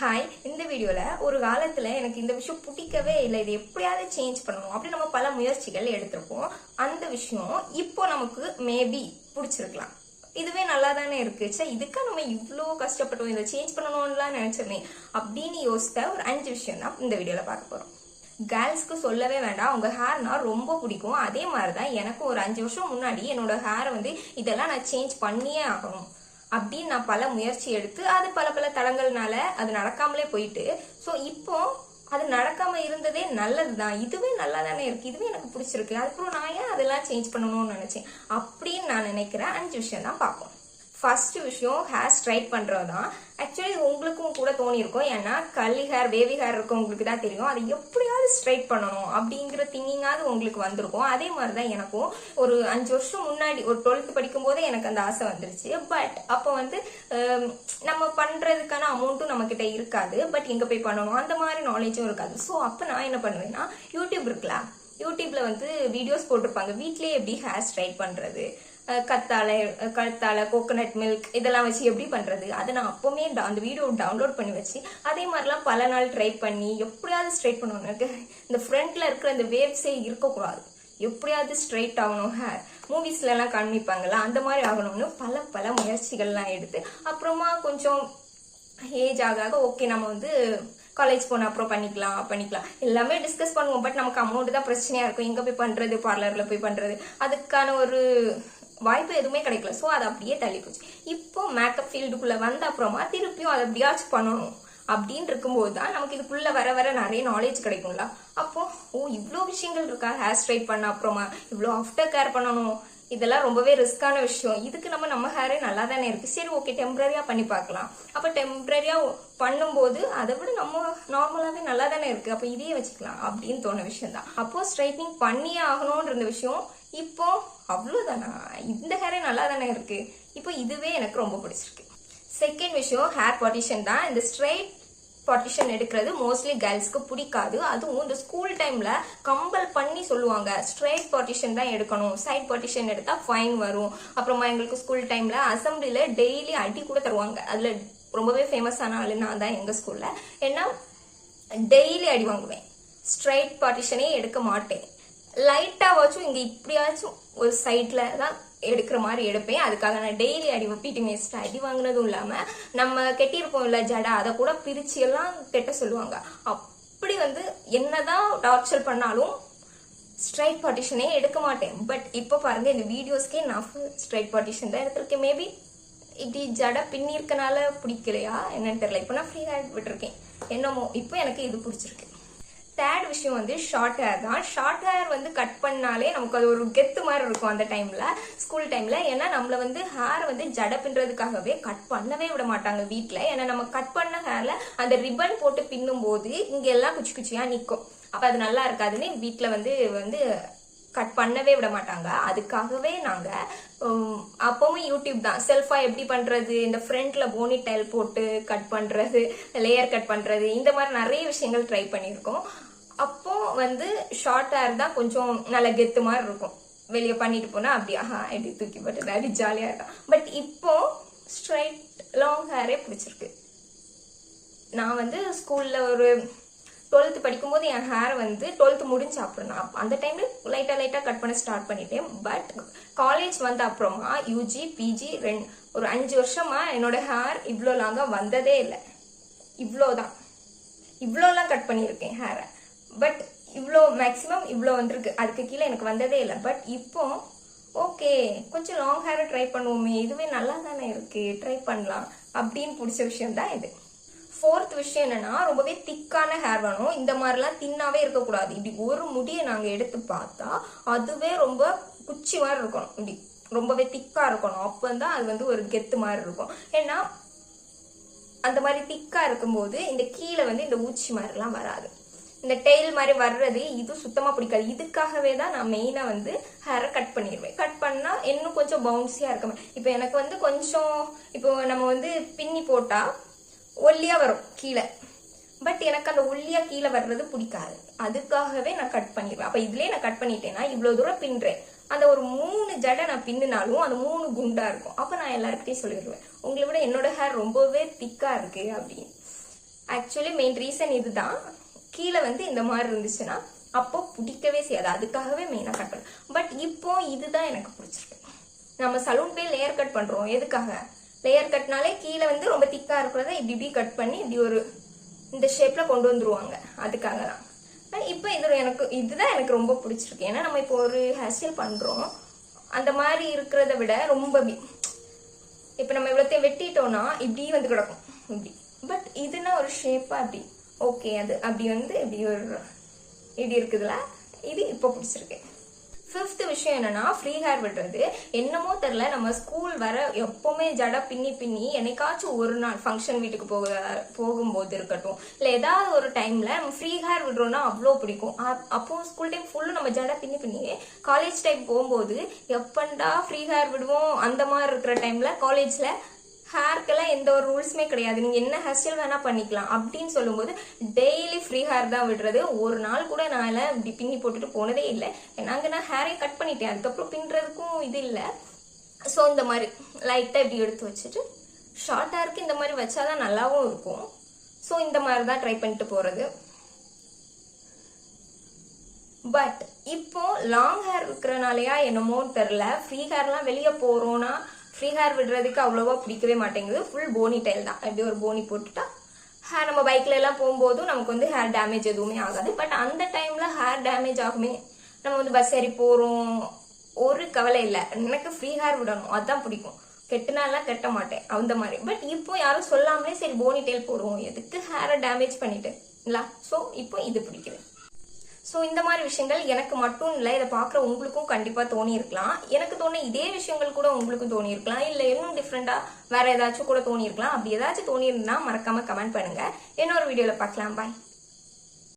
Hi, இந்த வீடியோவில் ஒரு காலத்தில் எனக்கு இந்த விஷயம் பிடிக்கவே இல்லை, இது எப்படியாவது சேஞ்ச் பண்ணணும் அப்படி நம்ம பல முயற்சிகள் எடுத்திருப்போம். அந்த விஷயம் இப்போ நமக்கு மேபி பிடிச்சிருக்கலாம். இதுவே நல்லா தானே இருக்கு. சரி, இதுக்காக நம்ம இவ்வளோ கஷ்டப்பட்டோம், இதை சேஞ்ச் பண்ணணும்லாம் நினைச்சோமே அப்படின்னு யோசித்த ஒரு 5 விஷயம் தான் இந்த வீடியோவில் பார்க்க போகிறோம். கேர்ள்ஸ்க்கு சொல்லவே வேண்டாம், அவங்க ஹேர்னா ரொம்ப பிடிக்கும். அதே மாதிரி தான் எனக்கு ஒரு 5 வருஷம் முன்னாடி என்னோட ஹேரை வந்து இதெல்லாம் நான் சேஞ்ச் பண்ணியே ஆகணும் அப்படின்னு நான் பல முயற்சி எடுத்து அது பல பல தடங்கள்னால அது நடக்காமலே போயிட்டு, ஸோ இப்போ அது நடக்காம இருந்ததே நல்லதுதான். இதுவே நல்லா தானே இருக்கு, இதுவே எனக்கு பிடிச்சிருக்கு, அதுக்கப்புறம் நான் ஏன் அதெல்லாம் சேஞ்ச் பண்ணணும்னு நினைச்சேன் அப்படின்னு நான் நினைக்கிறேன். 5 விஷயம் தான் பார்ப்போம். ஃபர்ஸ்ட் விஷயம் ஹேர் ஸ்ட்ரைட் பண்றது தான். ஆக்சுவலி உங்களுக்கும் கூட தோணி இருக்கும், ஏன்னா கல்லி ஹேர் வேவி ஹேர் இருக்கும், உங்களுக்கு தான் தெரியும் அதை எப்படியாவது ஸ்ட்ரைட் பண்ணணும் அப்படிங்கிற திங்கிங்காவது உங்களுக்கு வந்திருக்கும். அதே மாதிரி தான் எனக்கும் ஒரு 5 வருஷம் முன்னாடி ஒரு 12th படிக்கும் போதே எனக்கு அந்த ஆசை வந்துருச்சு. பட் அப்போ வந்து நம்ம பண்றதுக்கான அமௌண்ட்டும் நம்ம கிட்ட இருக்காது, பட் எங்க போய் பண்ணணும் அந்த மாதிரி நாலேஜும் இருக்காது. ஸோ அப்போ நான் என்ன பண்ணுவேன்னா, யூடியூப் இருக்குல்ல, யூடியூப்ல வந்து வீடியோஸ் போட்டிருப்பாங்க வீட்லயே எப்படி ஹேர் ஸ்ட்ரைட் பண்றது, கத்தாழை கோகோனட் மில்க் இதெல்லாம் வச்சு எப்படி பண்றது, அதை நான் அப்பவுமே அந்த வீடியோ டவுன்லோட் பண்ணி வச்சு அதே மாதிரிலாம் பல நாள் ட்ரை பண்ணி எப்படியாவது ஸ்ட்ரைட் பண்ணணும். எனக்கு இந்த ஃப்ரண்ட்ல இருக்கிற இந்த வேவ்ஸே இருக்கக்கூடாது, எப்படியாவது ஸ்ட்ரைட் ஆகணும், ஹேர் மூவிஸ்ல எல்லாம் காமிப்பாங்கல்ல அந்த மாதிரி ஆகணும்னு பல பல முயற்சிகள்லாம் எடுத்து அப்புறமா கொஞ்சம் ஏஜ் ஆக ஓகே நம்ம வந்து காலேஜ் போன அப்புறம் பண்ணிக்கலாம் எல்லாமே டிஸ்கஸ் பண்ணுவோம். பட் நமக்கு அமௌண்ட் தான் பிரச்சனையா இருக்கும், எங்க போய் பண்றது, பார்லர்ல போய் பண்றது, அதுக்கான ஒரு வாய்ப்பு எதுவுமே கிடைக்கல. ஸோ அது அப்படியே தள்ளி போச்சு. இப்போ மேக்கப் ஃபீல்டுக்குள்ள வந்த அப்புறமா திருப்பியும் அதை எப்படியாச்சும் பண்ணணும் அப்படின்னு இருக்கும்போது தான் நமக்கு இதுக்குள்ள வர வர நிறைய நாலேஜ் கிடைக்கும்ல. அப்போ இவ்வளோ விஷயங்கள் இருக்கா, ஹேர் ஸ்ட்ரைட் பண்ண அப்புறமா இவ்வளோ ஆஃப்டர் கேர் பண்ணணும், இதெல்லாம் ரொம்பவே ரிஸ்கான விஷயம். இதுக்கு நம்ம ஹேரே நல்லா தானே இருக்கு, சரி ஓகே டெம்பரரியா பண்ணி பார்க்கலாம். அப்போ டெம்பரரியா பண்ணும்போது அதை விட நம்ம நார்மலாவே நல்லா தானே இருக்கு, அப்போ இதையே வச்சுக்கலாம் அப்படின்னு தோண விஷயம் தான். அப்போ ஸ்ட்ரைட்னிங் பண்ணியே ஆகணும்ன்ற இருந்த விஷயம் இப்போ அவ்வளோதானா, இந்த ஹேரே நல்லா தானே இருக்கு, இப்போ இதுவே எனக்கு ரொம்ப பிடிச்சிருக்கு. செகண்ட் விஷயம் ஹேர் பார்ட்டிஷன் தான். இந்த ஸ்ட்ரைட் பார்ட்டிஷன் எடுக்கிறது மோஸ்ட்லி கேர்ள்ஸ்க்கு பிடிக்காது. அதுவும் இந்த ஸ்கூல் டைம்ல கம்பல் பண்ணி சொல்லுவாங்க ஸ்ட்ரைட் பார்ட்டிஷன் தான் எடுக்கணும், சைட் பார்ட்டிஷன் எடுத்தா ஃபைன் வரும். அப்புறமா எங்களுக்கு ஸ்கூல் டைம்ல அசம்பிளில டெய்லி அடி கூட தருவாங்க. அதுல ரொம்பவே ஃபேமஸான ஆளு நான் தான் எங்க ஸ்கூல்ல. ஏன்னா டெய்லி அடி வாங்குவேன், ஸ்ட்ரைட் பார்ட்டிஷனே எடுக்க மாட்டேன். லைட்டா வாச்சும் இங்க இப்படியாச்சும் ஒரு சைட்ல தான் எடுக்கிற மாதிரி எடுப்பேன். அதுக்காக நான் டெய்லி அடி பீட்டி மேஸ்ட் அடி வாங்கினதும் இல்லாம நம்ம கெட்டியிருப்போம் இல்ல ஜடா, அதை கூட பிரிச்சு எல்லாம் கெட்ட சொல்லுவாங்க. அப்படி வந்து என்னதான் டார்ச்சர் பண்ணாலும் ஸ்ட்ரைட் பார்ட்டிஷனே எடுக்க மாட்டேன். பட் இப்போ பாருங்க, இந்த வீடியோஸ்க்கே நான் ஸ்ட்ரைட் பார்ட்டிஷன் தான் எடுத்திருக்கேன். மேபி இப்படி ஜடை பின்னி இருக்கனால பிடிக்கலையா என்னன்னு தெரியல. இப்போ நான் ஃப்ரீ ஹேர் விட்டுருக்கேன், என்னமோ இப்போ எனக்கு இது பிடிச்சிருக்கு. தேர்ட் விஷயம் வந்து ஷார்ட் ஹேர் தான். ஷார்ட் ஹேர் வந்து கட் பண்ணாலே நமக்கு அது ஒரு கெத்து மாதிரி இருக்கும் அந்த டைம்ல, ஸ்கூல் டைம்ல. ஏன்னா நம்மள வந்து ஹேர் வந்து ஜடை பின்னுறதுக்காகவே கட் பண்ணவே விட மாட்டாங்க வீட்டுல. ஏன்னா நம்ம கட் பண்ண ஹேர்ல அந்த ரிப்பன் போட்டு பின்னும் போது இங்க எல்லாம் குச்சி குச்சியா நிற்கும், அப்ப அது நல்லா இருக்காதுன்னு வீட்டுல வந்து கட் பண்ணவே விட மாட்டாங்க. அதுக்காகவே நாங்க அப்பவும் யூடியூப் தான் செல்ஃபா எப்படி பண்றது, இந்த ஃப்ரண்ட்ல போனி டைல் போட்டு கட் பண்றது, லேயர் கட் பண்றது, இந்த மாதிரி நிறைய விஷயங்கள் ட்ரை பண்ணியிருக்கோம். அப்போ வந்து ஷார்ட் ஹேர் தான் கொஞ்சம் நல்ல கெத்து மாதிரி இருக்கும், வெளியே பண்ணிட்டு போனா அப்படியா எப்படி தூக்கி போட்டு அப்படி ஜாலியா இருக்கும். பட் இப்போ ஸ்ட்ரைட் லாங் ஹேரே பிடிச்சிருக்கு. நான் வந்து ஸ்கூல்ல ஒரு 12th படிக்கும்போது என் ஹேர் வந்து 12th முடிஞ்சு அப்புறம் நான் அந்த டைம்ல லைட்டா கட் பண்ண ஸ்டார்ட் பண்ணிட்டேன். பட் காலேஜ் வந்த அப்புறமா யூஜி பிஜி ஒரு 5 வருஷமா என்னோட ஹேர் இவ்வளோ லாங்கா வந்ததே இல்லை. இவ்வளோலாம் கட் பண்ணியிருக்கேன் ஹேரை, பட் இவ்வளோ மேக்சிமம் இவ்வளோ வந்திருக்கு, அதுக்கு கீழே எனக்கு வந்ததே இல்லை. பட் இப்போ ஓகே கொஞ்சம் லாங் ஹேரை ட்ரை பண்ணுவோமே, இதுவே நல்லா தானே இருக்கு, ட்ரை பண்ணலாம் அப்படின்னு பிடிச்ச விஷயம் தான் இது. ஃபோர்த் விஷயம் என்னன்னா, ரொம்பவே திக்கான ஹேர் வேணும். இந்த மாதிரிலாம் தின்னாவே இருக்கக்கூடாது. இப்படி ஒரு முடியை நாங்க எடுத்து பார்த்தா அதுவே ரொம்ப குச்சி மாதிரி இருக்கணும், இப்படி ரொம்பவே திக்கா இருக்கணும். அப்பதான் அது வந்து ஒரு கெத்து மாதிரி இருக்கும். ஏன்னா அந்த மாதிரி திக்கா இருக்கும்போது இந்த கீழே வந்து இந்த ஊச்சி மாதிரிலாம் வராது, இந்த டெய்ல் மாதிரி வர்றது இது சுத்தமா பிடிக்காது. இதுக்காகவே தான் நான் மெயினா வந்து ஹேரை கட் பண்ணிடுவேன். கட் பண்ணா இன்னும் கொஞ்சம் பவுன்சியா இருக்க. இப்போ எனக்கு வந்து கொஞ்சம் இப்போ நம்ம வந்து பின்னி போட்டா ஒல்லியா வரும் கீழே, பட் எனக்கு அந்த ஒல்லியா கீழே வர்றது பிடிக்காது. அதுக்காகவே நான் கட் பண்ணிடுவேன். அப்ப இதுலயே நான் கட் பண்ணிட்டேன்னா இவ்வளவு தூரம் பின்றேன், அந்த ஒரு 3 ஜடை நான் பின்னினாலும் அந்த 3 குண்டா இருக்கும். அப்ப நான் எல்லாருக்கிட்டையும் சொல்லிடுவேன், உங்களை விட என்னோட ஹேர் ரொம்பவே திக்கா இருக்கு அப்படின்னு. ஆக்சுவலி மெயின் ரீசன் இதுதான். கீழே வந்து இந்த மாதிரி இருந்துச்சுன்னா அப்போ பிடிக்கவே செய்யாது, அதுக்காகவே மெயினாக கட் பண்ணேன். பட் இப்போ இதுதான் எனக்கு பிடிச்சிருக்கு. நம்ம சலூன் போய் லேயர் கட் பண்றோம், எதுக்காக? லேயர் கட்னாலே கீழே வந்து ரொம்ப திக்கா இருக்கிறத இப்படி கட் பண்ணி இப்படி ஒரு இந்த ஷேப்ல கொண்டு வந்துருவாங்க, அதுக்காக தான். இப்போ இதுதான் எனக்கு ரொம்ப பிடிச்சிருக்கு. ஏன்னா நம்ம இப்போ ஒரு ஹேர் ஸ்டைல் பண்றோம், அந்த மாதிரி இருக்கிறத விட ரொம்ப இப்போ நம்ம இவ்வளோத்தையும் வெட்டிட்டோம்னா இப்படி வந்து கிடக்கும் இப்படி. பட் இதுனா ஒரு ஷேப்பா அப்படி ஓகே, அது அப்படி வந்து இப்படி இருக்குதுல, இது இப்போ பிடிச்சிருக்கு. 5th விஷயம் என்னன்னா ஃப்ரீ ஹேர் விடுறது. என்னமோ தெரியல, நம்ம ஸ்கூல் வர எப்பவுமே ஜடை பின்னி என்னைக்காச்சும் ஒரு நாள் ஃபங்க்ஷன் வீட்டுக்கு போகும்போது இருக்கட்டும், இல்லை ஏதாவது ஒரு டைம்ல நம்ம ஃப்ரீ ஹேர் விடுறோம்னா அவ்வளோ பிடிக்கும். அப்போ ஸ்கூல் டைம் ஃபுல்லும் நம்ம ஜடை பின்னி காலேஜ் டைம் போகும்போது எப்பண்டா ஃப்ரீ ஹேர் விடுவோம் அந்த மாதிரி இருக்கிற டைம்ல காலேஜ்ல ஹேர்க்கெல்லாம் எந்த ஒரு ரூல்ஸுமே கிடையாது, நீங்க என்ன ஹேர் ஸ்டைல் வேணா பண்ணிக்கலாம் அப்படின்னு சொல்லும்போது டெய்லி ஃப்ரீ ஹேர் தான் விடுறது. ஒரு நாள் கூட நான் எல்லாம் இப்படி பின்னி போட்டுட்டு போனதே இல்லை. நாங்க நான் ஹேரை கட் பண்ணிட்டேன், அதுக்கப்புறம் பின்னுறதுக்கும் இது இல்லை. ஸோ இந்த மாதிரி லைட்டாக இப்படி எடுத்து வச்சுட்டு ஷார்ட் ஹேருக்கு இந்த மாதிரி வச்சாதான் நல்லாவும் இருக்கும். ஸோ இந்த மாதிரி தான் ட்ரை பண்ணிட்டு போறது. பட் இப்போ லாங் ஹேர் இருக்கிறனாலயா என்னமோ தெரியல, ஃப்ரீ ஹேர்லாம் வெளியே போறோம்னா ஃப்ரீ ஹேர் விடுறதுக்கு அவ்வளோவா பிடிக்கவே மாட்டேங்குது. ஃபுல் போனி டைல் தான், எப்படி ஒரு போனி போட்டுட்டா ஹேர் நம்ம பைக்ல எல்லாம் போகும்போதும் நமக்கு வந்து ஹேர் டேமேஜ் எதுவுமே ஆகாது. பட் அந்த டைம்ல ஹேர் டேமேஜ் ஆகுமே, நம்ம வந்து பஸ் ஏறி போறோம், ஒரு கவலை இல்லை. எனக்கு ஃப்ரீ ஹேர் விடணும், அதுதான் பிடிக்கும். கெட்டினாலாம் கட்ட மாட்டேன் அந்த மாதிரி. பட் இப்போ யாரும் சொல்லாமலே சரி போனி டைல் போடுவோம், எதுக்கு ஹேரை டேமேஜ் பண்ணிட்டு இல்ல. ஸோ இப்போ இது பிடிக்குது. ஸோ இந்த மாதிரி விஷயங்கள் எனக்கு மட்டும் இல்லை, இதை பார்க்குற உங்களுக்கும் கண்டிப்பாக தோணி இருக்கலாம். எனக்கு தோணு இதே விஷயங்கள் கூட உங்களுக்கும் தோணி இருக்கலாம், இல்லை இன்னும் டிஃப்ரெண்டாக வேற ஏதாச்சும் கூட தோணி இருக்கலாம். அப்படி ஏதாச்சும் தோணி இருந்தால் மறக்காம கமெண்ட் பண்ணுங்க. இன்னொரு வீடியோவில் பார்க்கலாம். பாய்.